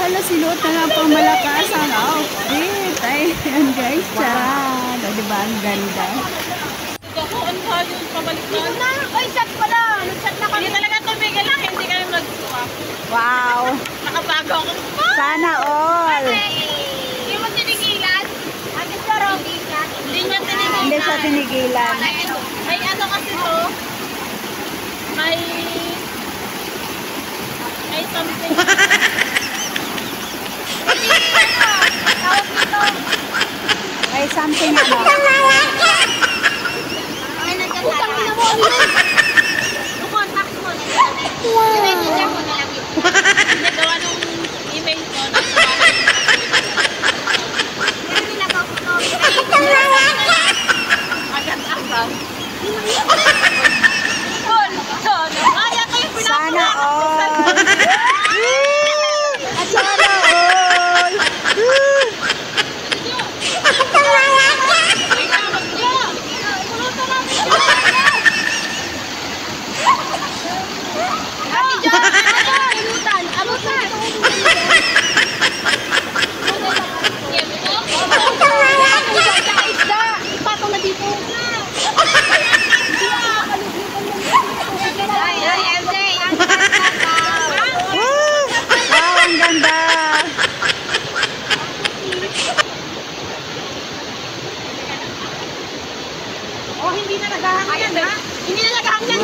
Hala, sinuot na nga pang malakas ang outfit. Ayan guys, charad. O, diba ang ganda? Ako, ano ba yun? Pabalikan? Ay, chat pala. Nag-chat na kami. Hindi talaga tumigil lang. Hindi kami mag-swap. Wow! Nakabago ako. Sana all! Hindi mo tinigilan? Ate Sarong. Hindi niya tinigilan. Hindi siya tinigilan. May ano kasi to? May something. May something ano? Ay, nagkatala. Yung contact mo. I-messenger mo na lang yun. Hindi gawa nung email ko. Pero nilagaw ko to. Agad-agad. Kaya kayo Sana pinakuha. all! Sana all! Wow, ang ganda! Oh, hindi na nagahangyan ha? Hindi na nagahangyan.